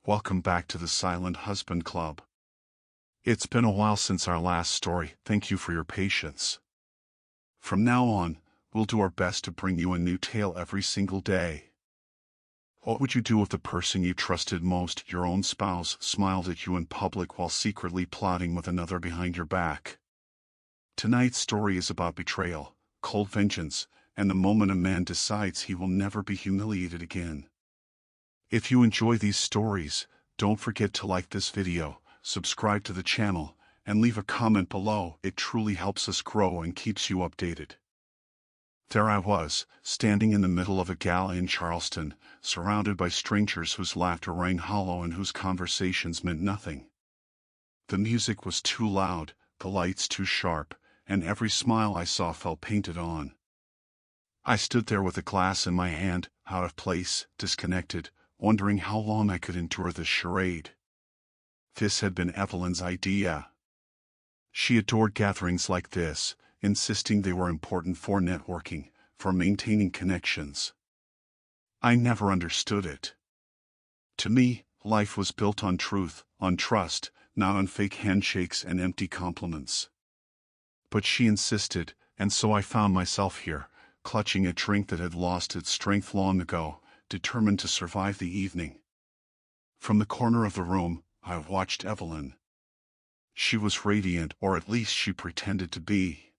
Welcome back to the Silent Husband Club. It's been a while since our last story. Thank you for your patience. From now on, we'll do our best to bring you a new tale every single day. What would you do if the person you trusted most, your own spouse, smiled at you in public while secretly plotting with another behind your back? Tonight's story is about betrayal, cold vengeance, and the moment a man decides he will never be humiliated again. If you enjoy these stories, don't forget to like this video, subscribe to the channel, and leave a comment below. It truly helps us grow and keeps you updated. There I was, standing in the middle of a gala in Charleston, surrounded by strangers whose laughter rang hollow and whose conversations meant nothing. The music was too loud, the lights too sharp, and every smile I saw felt painted on. I stood there with a glass in my hand, out of place, disconnected, wondering how long I could endure this charade. This had been Evelyn's idea. She adored gatherings like this, insisting they were important for networking, for maintaining connections. I never understood it. To me, life was built on truth, on trust, not on fake handshakes and empty compliments. But she insisted, and so I found myself here, clutching a drink that had lost its strength long ago, determined to survive the evening. From the corner of the room, I watched Evelyn. She was radiant, or at least she pretended to be.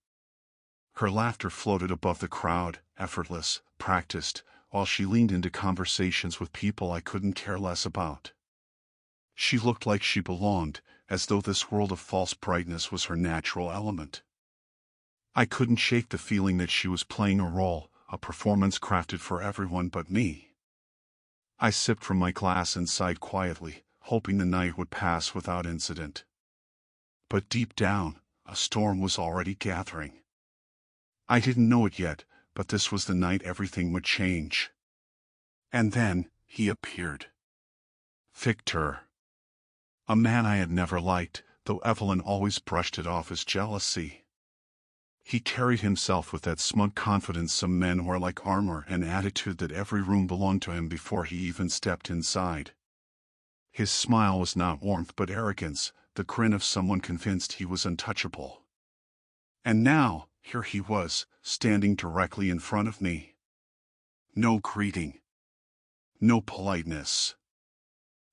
Her laughter floated above the crowd, effortless, practiced, while she leaned into conversations with people I couldn't care less about. She looked like she belonged, as though this world of false brightness was her natural element. I couldn't shake the feeling that she was playing a role, a performance crafted for everyone but me. I sipped from my glass and sighed quietly, hoping the night would pass without incident. But deep down, a storm was already gathering. I didn't know it yet, but this was the night everything would change. And then, he appeared. Victor. A man I had never liked, though Evelyn always brushed it off as jealousy. He carried himself with that smug confidence some men wear like armor, an attitude that every room belonged to him before he even stepped inside. His smile was not warmth but arrogance, the grin of someone convinced he was untouchable. And now, here he was, standing directly in front of me. No greeting. No politeness.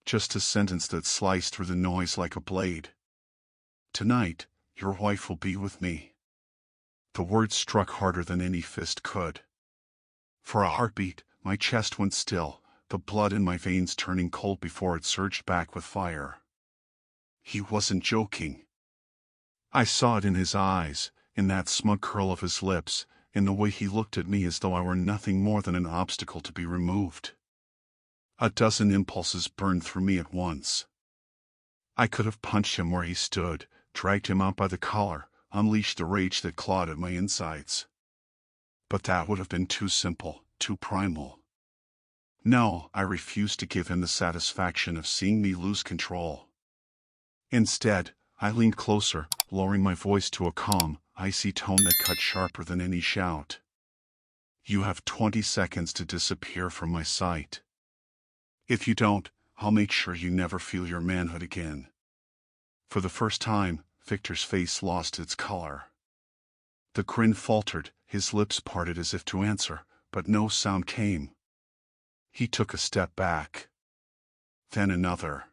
Just a sentence that sliced through the noise like a blade. Tonight, your wife will be with me. The words struck harder than any fist could. For a heartbeat, my chest went still, the blood in my veins turning cold before it surged back with fire. He wasn't joking. I saw it in his eyes, in that smug curl of his lips, in the way he looked at me as though I were nothing more than an obstacle to be removed. A dozen impulses burned through me at once. I could have punched him where he stood, dragged him out by the collar, unleashed the rage that clawed at my insides. But that would have been too simple, too primal. No, I refused to give him the satisfaction of seeing me lose control. Instead, I leaned closer, lowering my voice to a calm, icy tone that cut sharper than any shout. You have 20 seconds to disappear from my sight. If you don't, I'll make sure you never feel your manhood again. For the first time, Victor's face lost its color. The grin faltered, his lips parted as if to answer, but no sound came. He took a step back. Then another.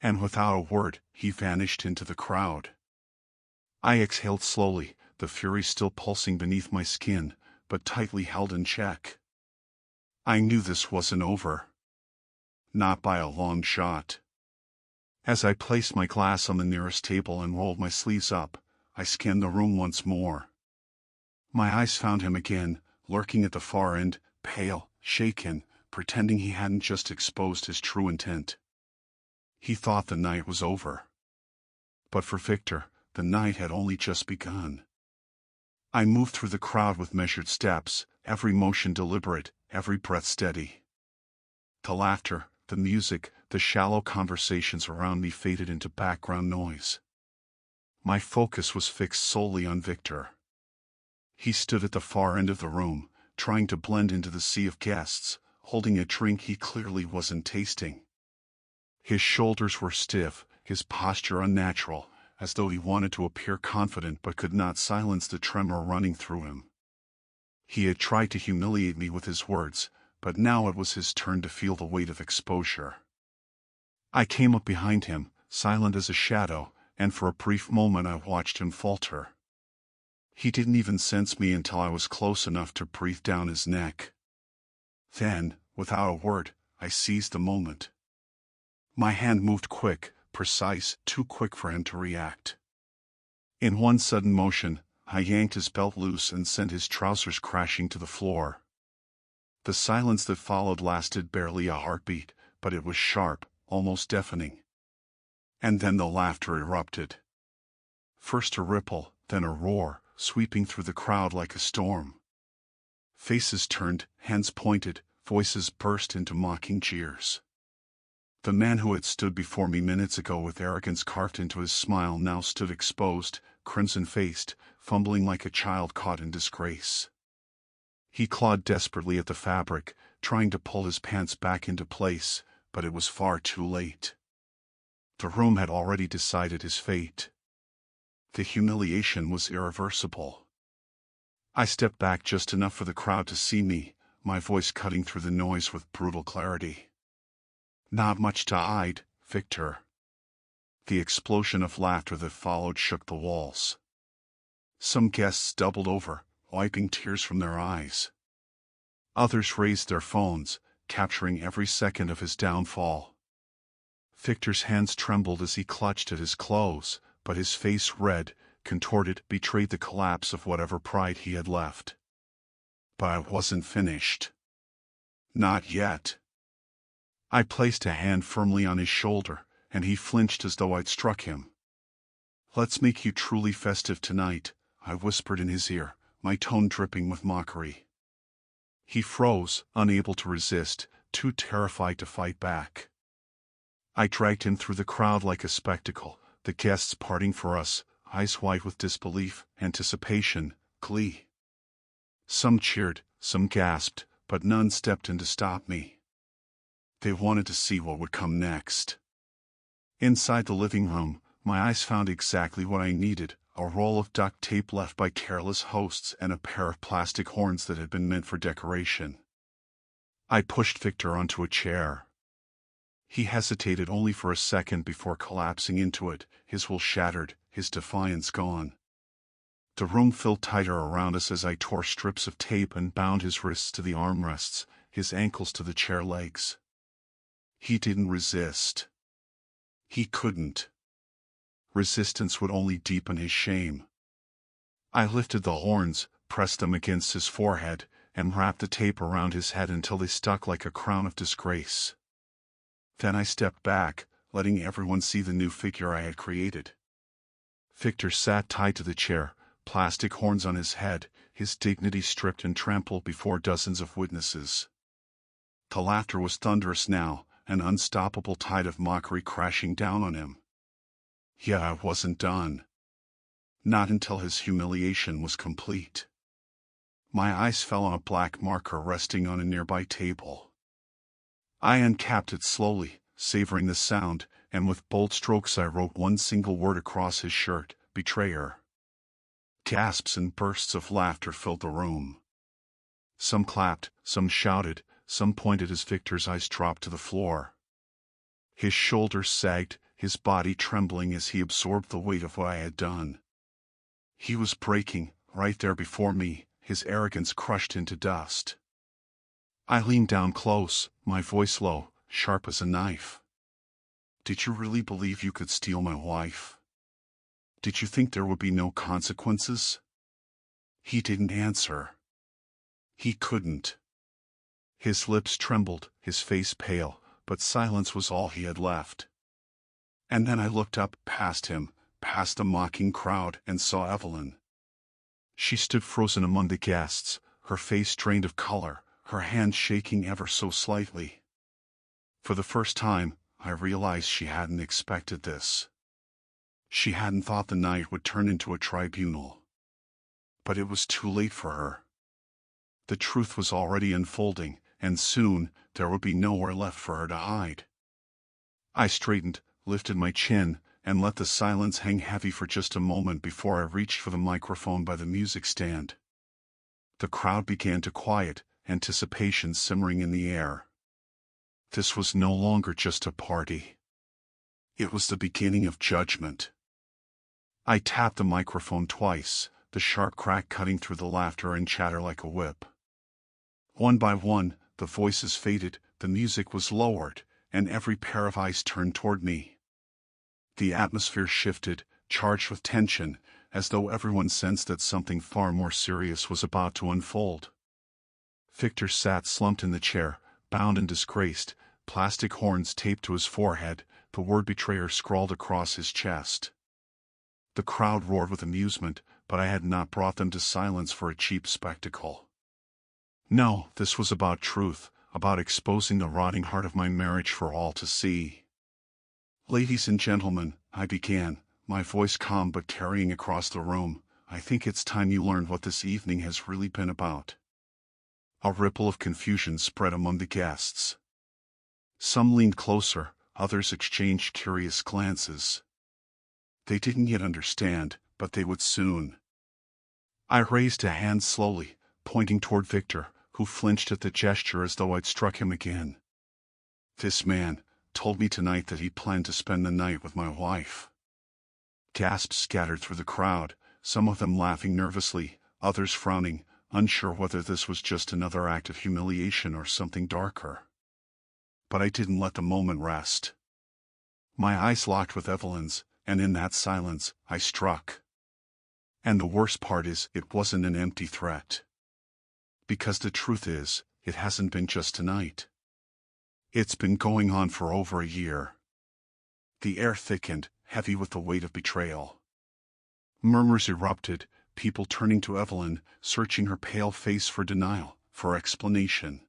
And without a word, he vanished into the crowd. I exhaled slowly, the fury still pulsing beneath my skin, but tightly held in check. I knew this wasn't over. Not by a long shot. As I placed my glass on the nearest table and rolled my sleeves up, I scanned the room once more. My eyes found him again, lurking at the far end, pale, shaken, pretending he hadn't just exposed his true intent. He thought the night was over. But for Victor, the night had only just begun. I moved through the crowd with measured steps, every motion deliberate, every breath steady. The laughter, the music, the shallow conversations around me faded into background noise. My focus was fixed solely on Victor. He stood at the far end of the room, trying to blend into the sea of guests, holding a drink he clearly wasn't tasting. His shoulders were stiff, his posture unnatural, as though he wanted to appear confident but could not silence the tremor running through him. He had tried to humiliate me with his words, but now it was his turn to feel the weight of exposure. I came up behind him, silent as a shadow, and for a brief moment I watched him falter. He didn't even sense me until I was close enough to breathe down his neck. Then, without a word, I seized the moment. My hand moved quick, precise, too quick for him to react. In one sudden motion, I yanked his belt loose and sent his trousers crashing to the floor. The silence that followed lasted barely a heartbeat, but it was sharp, almost deafening. And then the laughter erupted. First a ripple, then a roar, sweeping through the crowd like a storm. Faces turned, hands pointed, voices burst into mocking jeers. The man who had stood before me minutes ago with arrogance carved into his smile now stood exposed, crimson-faced, fumbling like a child caught in disgrace. He clawed desperately at the fabric, trying to pull his pants back into place, but it was far too late. The room had already decided his fate. The humiliation was irreversible. I stepped back just enough for the crowd to see me, my voice cutting through the noise with brutal clarity. "Not much to hide, Victor." The explosion of laughter that followed shook the walls. Some guests doubled over, wiping tears from their eyes. Others raised their phones, capturing every second of his downfall. Victor's hands trembled as he clutched at his clothes, but his face, red, contorted, betrayed the collapse of whatever pride he had left. But I wasn't finished. Not yet. I placed a hand firmly on his shoulder, and he flinched as though I'd struck him. "Let's make you truly festive tonight," I whispered in his ear, my tone dripping with mockery. He froze, unable to resist, too terrified to fight back. I dragged him through the crowd like a spectacle, the guests parting for us, eyes white with disbelief, anticipation, glee. Some cheered, some gasped, but none stepped in to stop me. They wanted to see what would come next. Inside the living room, my eyes found exactly what I needed, a roll of duct tape left by careless hosts and a pair of plastic horns that had been meant for decoration. I pushed Victor onto a chair. He hesitated only for a second before collapsing into it, his will shattered, his defiance gone. The room filled tighter around us as I tore strips of tape and bound his wrists to the armrests, his ankles to the chair legs. He didn't resist. He couldn't. Resistance would only deepen his shame. I lifted the horns, pressed them against his forehead, and wrapped the tape around his head until they stuck like a crown of disgrace. Then I stepped back, letting everyone see the new figure I had created. Victor sat tied to the chair, plastic horns on his head, his dignity stripped and trampled before dozens of witnesses. The laughter was thunderous now, an unstoppable tide of mockery crashing down on him. Yet I wasn't done. Not until his humiliation was complete. My eyes fell on a black marker resting on a nearby table. I uncapped it slowly, savoring the sound, and with bold strokes I wrote one single word across his shirt: betrayer. Gasps and bursts of laughter filled the room. Some clapped, some shouted, some pointed as Victor's eyes dropped to the floor. His shoulders sagged, his body trembling as he absorbed the weight of what I had done. He was breaking, right there before me, his arrogance crushed into dust. I leaned down close, my voice low, sharp as a knife. "Did you really believe you could steal my wife? Did you think there would be no consequences?" He didn't answer. He couldn't. His lips trembled, his face pale, but silence was all he had left. And then I looked up, past him, past the mocking crowd, and saw Evelyn. She stood frozen among the guests, her face drained of color, her hands shaking ever so slightly. For the first time, I realized she hadn't expected this. She hadn't thought the night would turn into a tribunal. But it was too late for her. The truth was already unfolding, and soon there would be nowhere left for her to hide. I straightened, lifted my chin, and let the silence hang heavy for just a moment before I reached for the microphone by the music stand. The crowd began to quiet, anticipation simmering in the air. This was no longer just a party. It was the beginning of judgment. I tapped the microphone twice, the sharp crack cutting through the laughter and chatter like a whip. One by one, the voices faded, the music was lowered, and every pair of eyes turned toward me. The atmosphere shifted, charged with tension, as though everyone sensed that something far more serious was about to unfold. Victor sat slumped in the chair, bound and disgraced, plastic horns taped to his forehead, the word betrayer scrawled across his chest. The crowd roared with amusement, but I had not brought them to silence for a cheap spectacle. No, this was about truth, about exposing the rotting heart of my marriage for all to see. "Ladies and gentlemen," I began, my voice calm but carrying across the room, "I think it's time you learned what this evening has really been about." A ripple of confusion spread among the guests. Some leaned closer, others exchanged curious glances. They didn't yet understand, but they would soon. I raised a hand slowly, pointing toward Victor, who flinched at the gesture as though I'd struck him again. "This man told me tonight that he planned to spend the night with my wife." Gasps scattered through the crowd, some of them laughing nervously, others frowning, unsure whether this was just another act of humiliation or something darker. But I didn't let the moment rest. My eyes locked with Evelyn's, and in that silence, I struck. And the worst part is, it wasn't an empty threat. Because the truth is, it hasn't been just tonight. It's been going on for over a year. The air thickened, heavy with the weight of betrayal. Murmurs erupted, people turning to Evelyn, searching her pale face for denial, for explanation.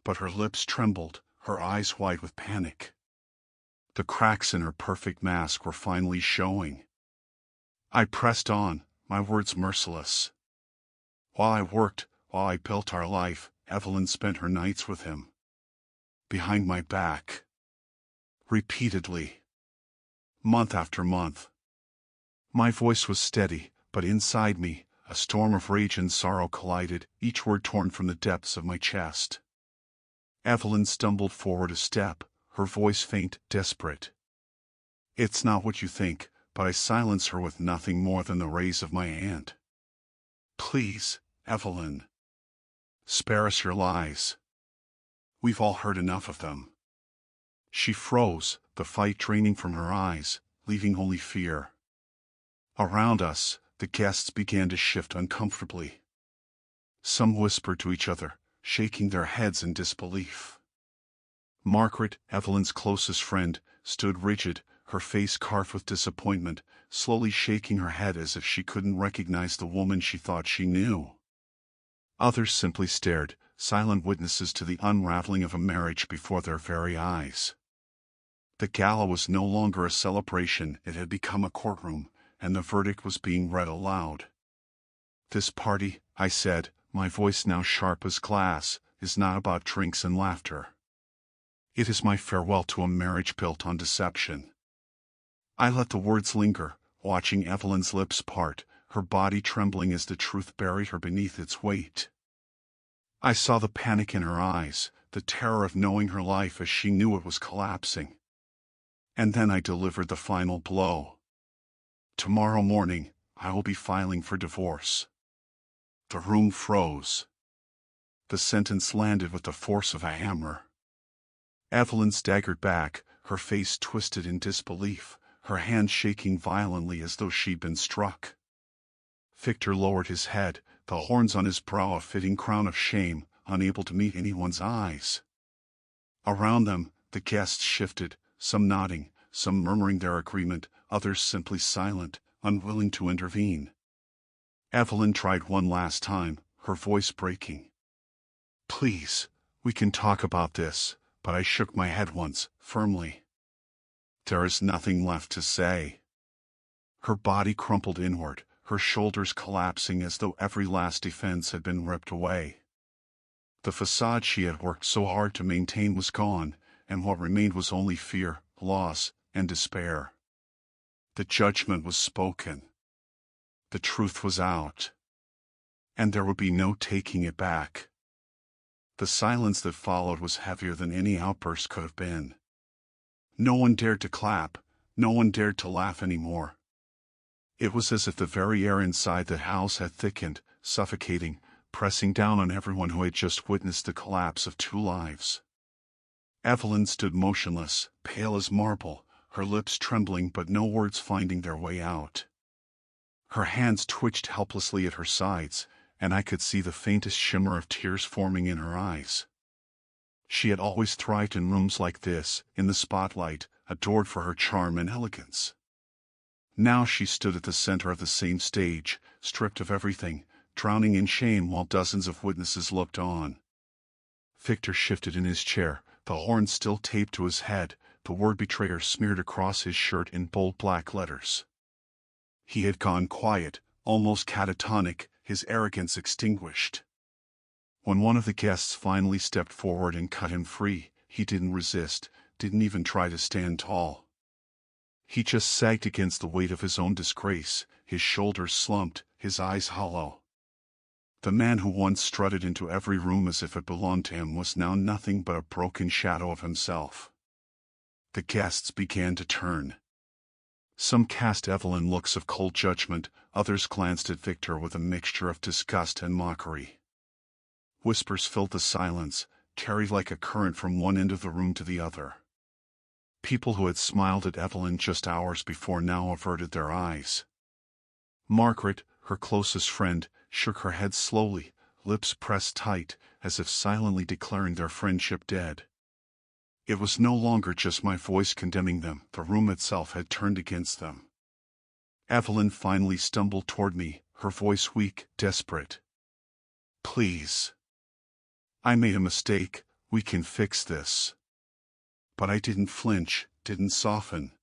But her lips trembled, her eyes wide with panic. The cracks in her perfect mask were finally showing. I pressed on, my words merciless. While I worked, while I built our life, Evelyn spent her nights with him. Behind my back. Repeatedly. Month after month. My voice was steady, but inside me, a storm of rage and sorrow collided, each word torn from the depths of my chest. Evelyn stumbled forward a step, her voice faint, desperate. "It's not what you think," but I silenced her with nothing more than the raise of my hand. "Please, Evelyn. Spare us your lies. We've all heard enough of them." She froze, the fight draining from her eyes, leaving only fear. Around us, the guests began to shift uncomfortably. Some whispered to each other, shaking their heads in disbelief. Margaret, Evelyn's closest friend, stood rigid, her face carved with disappointment, slowly shaking her head as if she couldn't recognize the woman she thought she knew. Others simply stared, silent witnesses to the unraveling of a marriage before their very eyes. The gala was no longer a celebration, it had become a courtroom, and the verdict was being read aloud. "This party," I said, my voice now sharp as glass, "is not about drinks and laughter. It is my farewell to a marriage built on deception." I let the words linger, watching Evelyn's lips part, her body trembling as the truth buried her beneath its weight. I saw the panic in her eyes, the terror of knowing her life as she knew it was collapsing. And then I delivered the final blow. "Tomorrow morning, I will be filing for divorce." The room froze. The sentence landed with the force of a hammer. Evelyn staggered back, her face twisted in disbelief, her hand shaking violently as though she'd been struck. Victor lowered his head, the horns on his brow a fitting crown of shame, unable to meet anyone's eyes. Around them, the guests shifted, some nodding, some murmuring their agreement, others simply silent, unwilling to intervene. Evelyn tried one last time, her voice breaking. "Please, we can talk about this," but I shook my head once, firmly. "There is nothing left to say." Her body crumpled inward, her shoulders collapsing as though every last defense had been ripped away. The facade she had worked so hard to maintain was gone, and what remained was only fear, loss, and despair. The judgment was spoken. The truth was out. And there would be no taking it back. The silence that followed was heavier than any outburst could have been. No one dared to clap, no one dared to laugh anymore. It was as if the very air inside the house had thickened, suffocating, pressing down on everyone who had just witnessed the collapse of two lives. Evelyn stood motionless, pale as marble, her lips trembling but no words finding their way out. Her hands twitched helplessly at her sides, and I could see the faintest shimmer of tears forming in her eyes. She had always thrived in rooms like this, in the spotlight, adored for her charm and elegance. Now she stood at the center of the same stage, stripped of everything, drowning in shame while dozens of witnesses looked on. Victor shifted in his chair, the horn still taped to his head, the word betrayer smeared across his shirt in bold black letters. He had gone quiet, almost catatonic, his arrogance extinguished. When one of the guests finally stepped forward and cut him free, he didn't resist, didn't even try to stand tall. He just sagged against the weight of his own disgrace, his shoulders slumped, his eyes hollow. The man who once strutted into every room as if it belonged to him was now nothing but a broken shadow of himself. The guests began to turn. Some cast Evelyn looks of cold judgment, others glanced at Victor with a mixture of disgust and mockery. Whispers filled the silence, carried like a current from one end of the room to the other. People who had smiled at Evelyn just hours before now averted their eyes. Margaret, her closest friend, shook her head slowly, lips pressed tight, as if silently declaring their friendship dead. It was no longer just my voice condemning them, the room itself had turned against them. Evelyn finally stumbled toward me, her voice weak, desperate. "Please. I made a mistake, we can fix this." But I didn't flinch, didn't soften.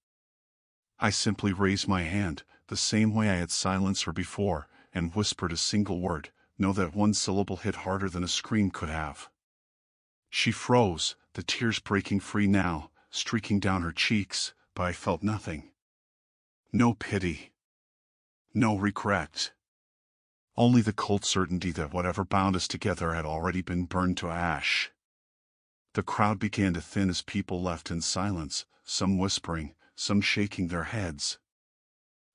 I simply raised my hand, the same way I had silenced her before, and whispered a single word, know that one syllable hit harder than a scream could have. She froze, the tears breaking free now, streaking down her cheeks, but I felt nothing. No pity. No regret. Only the cold certainty that whatever bound us together had already been burned to ash. The crowd began to thin as people left in silence, some whispering, some shaking their heads.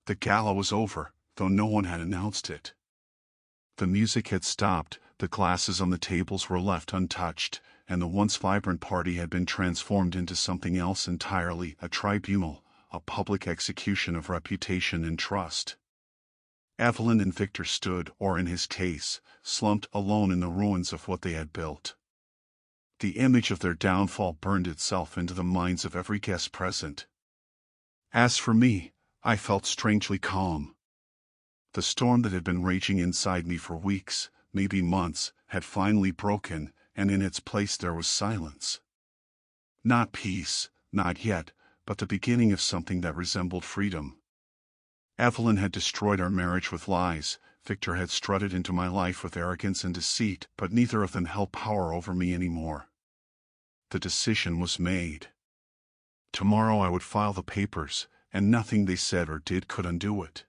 The gala was over, though no one had announced it. The music had stopped, the glasses on the tables were left untouched, and the once vibrant party had been transformed into something else entirely, a tribunal, a public execution of reputation and trust. Evelyn and Victor stood, or in his case, slumped alone in the ruins of what they had built. The image of their downfall burned itself into the minds of every guest present. As for me, I felt strangely calm. The storm that had been raging inside me for weeks, maybe months, had finally broken, and in its place there was silence. Not peace, not yet, but the beginning of something that resembled freedom. Evelyn had destroyed our marriage with lies, Victor had strutted into my life with arrogance and deceit, but neither of them held power over me anymore. The decision was made. Tomorrow I would file the papers, and nothing they said or did could undo it.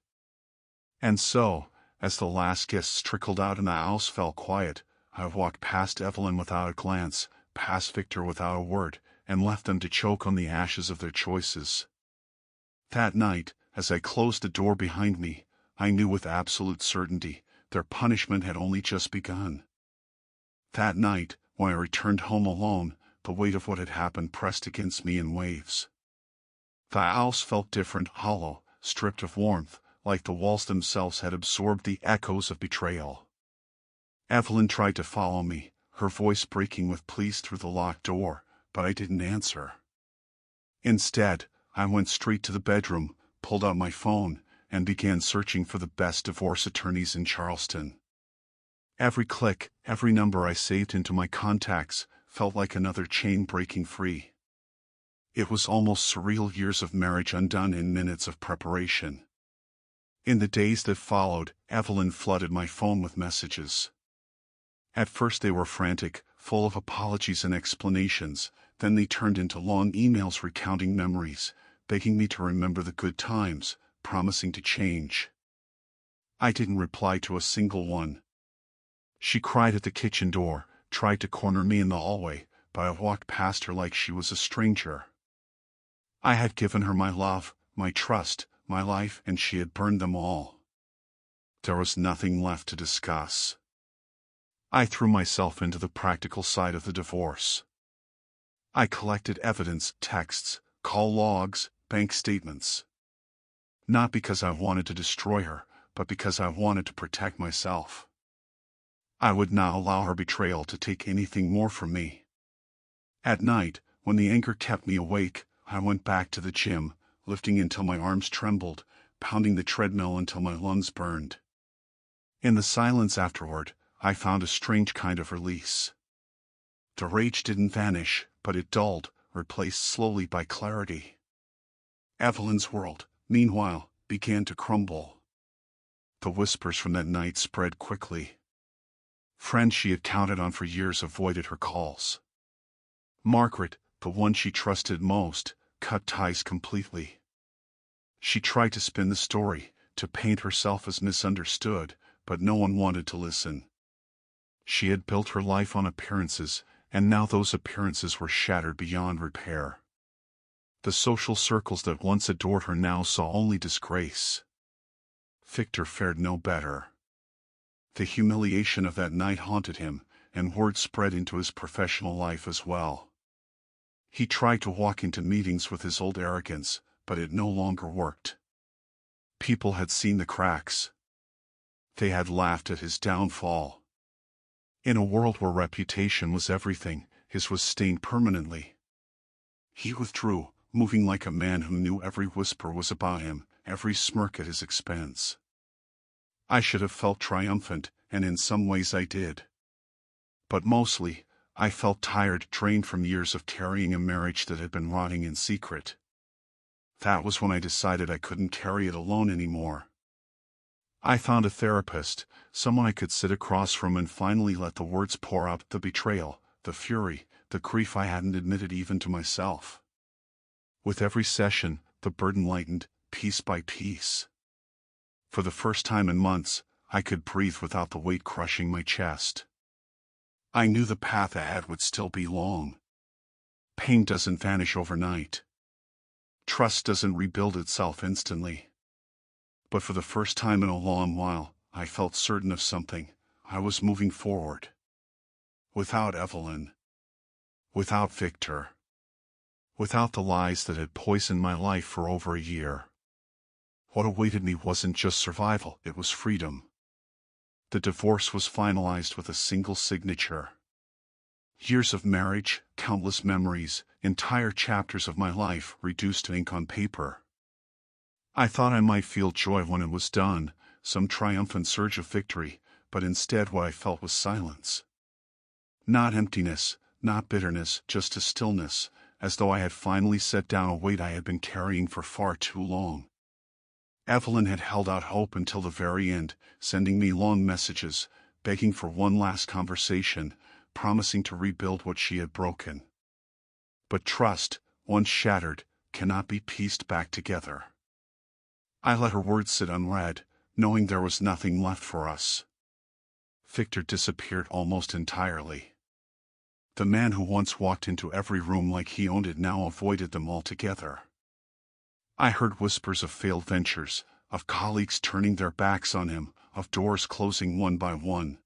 And so, as the last guests trickled out and the house fell quiet, I walked past Evelyn without a glance, past Victor without a word, and left them to choke on the ashes of their choices. That night, as I closed the door behind me, I knew with absolute certainty their punishment had only just begun. That night, when I returned home alone, the weight of what had happened pressed against me in waves. The house felt different, hollow, stripped of warmth, like the walls themselves had absorbed the echoes of betrayal. Evelyn tried to follow me, her voice breaking with pleas through the locked door, but I didn't answer. Instead, I went straight to the bedroom, pulled out my phone, and began searching for the best divorce attorneys in Charleston. Every click, every number I saved into my contacts, felt like another chain breaking free. It was almost surreal, years of marriage undone in minutes of preparation. In the days that followed, Evelyn flooded my phone with messages. At first they were frantic, full of apologies and explanations, Then they turned into long emails recounting memories, begging me to remember the good times, promising to change. I didn't reply to a single one. She cried at the kitchen door, tried to corner me in the hallway, but I walked past her like she was a stranger. I had given her my love, my trust, my life, and she had burned them all. There was nothing left to discuss. I threw myself into the practical side of the divorce. I collected evidence, texts, call logs, bank statements. Not because I wanted to destroy her, but because I wanted to protect myself. I would not allow her betrayal to take anything more from me. At night, when the anger kept me awake, I went back to the gym, lifting until my arms trembled, pounding the treadmill until my lungs burned. In the silence afterward, I found a strange kind of release. The rage didn't vanish, but it dulled, replaced slowly by clarity. Evelyn's world, meanwhile, began to crumble. The whispers from that night spread quickly. Friends she had counted on for years avoided her calls. Margaret, the one she trusted most, cut ties completely. She tried to spin the story, to paint herself as misunderstood, but no one wanted to listen. She had built her life on appearances, and now those appearances were shattered beyond repair. The social circles that once adored her now saw only disgrace. Victor fared no better. The humiliation of that night haunted him, and word spread into his professional life as well. He tried to walk into meetings with his old arrogance, but it no longer worked. People had seen the cracks. They had laughed at his downfall. In a world where reputation was everything, his was stained permanently. He withdrew, moving like a man who knew every whisper was about him, every smirk at his expense. I should have felt triumphant, and in some ways I did. But mostly, I felt tired, drained from years of carrying a marriage that had been rotting in secret. That was when I decided I couldn't carry it alone anymore. I found a therapist, someone I could sit across from and finally let the words pour out, the betrayal, the fury, the grief I hadn't admitted even to myself. With every session, the burden lightened, piece by piece. For the first time in months, I could breathe without the weight crushing my chest. I knew the path ahead would still be long. Pain doesn't vanish overnight. Trust doesn't rebuild itself instantly. But for the first time in a long while, I felt certain of something. I was moving forward. Without Evelyn. Without Victor. Without the lies that had poisoned my life for over a year. What awaited me wasn't just survival, it was freedom. The divorce was finalized with a single signature. Years of marriage, countless memories, entire chapters of my life reduced to ink on paper. I thought I might feel joy when it was done, some triumphant surge of victory, but instead what I felt was silence. Not emptiness, not bitterness, just a stillness, as though I had finally set down a weight I had been carrying for far too long. Evelyn had held out hope until the very end, sending me long messages, begging for one last conversation, promising to rebuild what she had broken. But trust, once shattered, cannot be pieced back together. I let her words sit unread, knowing there was nothing left for us. Victor disappeared almost entirely. The man who once walked into every room like he owned it now avoided them altogether. I heard whispers of failed ventures, of colleagues turning their backs on him, of doors closing one by one.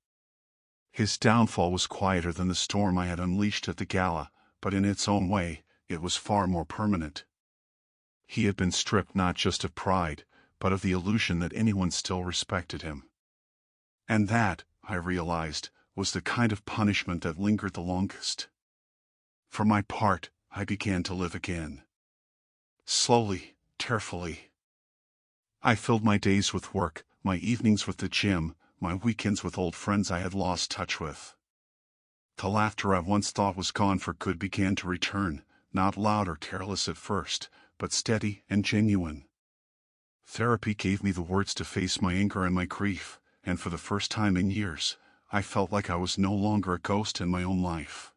His downfall was quieter than the storm I had unleashed at the gala, but in its own way, it was far more permanent. He had been stripped not just of pride, but of the illusion that anyone still respected him. And that, I realized, was the kind of punishment that lingered the longest. For my part, I began to live again. Slowly, carefully. I filled my days with work, my evenings with the gym, my weekends with old friends I had lost touch with. The laughter I once thought was gone for good began to return, not loud or careless at first, but steady and genuine. Therapy gave me the words to face my anger and my grief, and for the first time in years, I felt like I was no longer a ghost in my own life.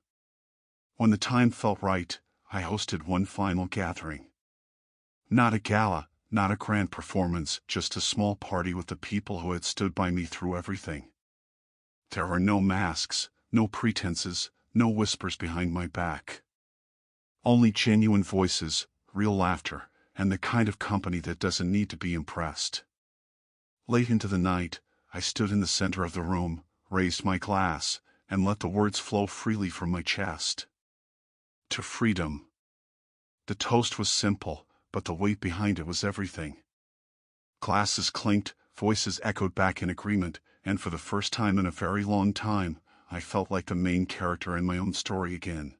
When the time felt right, I hosted one final gathering. Not a gala, not a grand performance, just a small party with the people who had stood by me through everything. There were no masks, no pretenses, no whispers behind my back. Only genuine voices, real laughter, and the kind of company that doesn't need to be impressed. Late into the night, I stood in the center of the room, raised my glass, and let the words flow freely from my chest. To freedom. The toast was simple, but the weight behind it was everything. Glasses clinked, voices echoed back in agreement, and for the first time in a very long time, I felt like the main character in my own story again.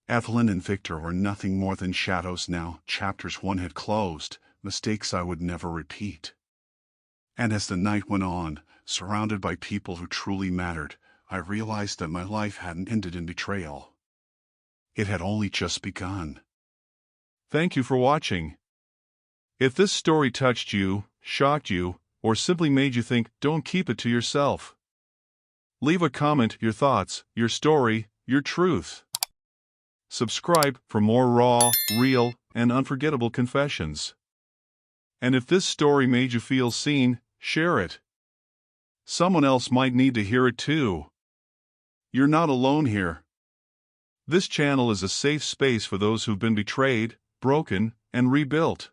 Evelyn and Victor were nothing more than shadows now. Chapters 1 had closed, mistakes I would never repeat. And as the night went on, surrounded by people who truly mattered, I realized that my life hadn't ended in betrayal. It had only just begun. Thank you for watching. If this story touched you, shocked you, or simply made you think, don't keep it to yourself. Leave a comment, your thoughts, your story, your truth. Subscribe for more raw, real, and unforgettable confessions. And if this story made you feel seen, share it. Someone else might need to hear it too. You're not alone here. This channel is a safe space for those who've been betrayed, broken, and rebuilt.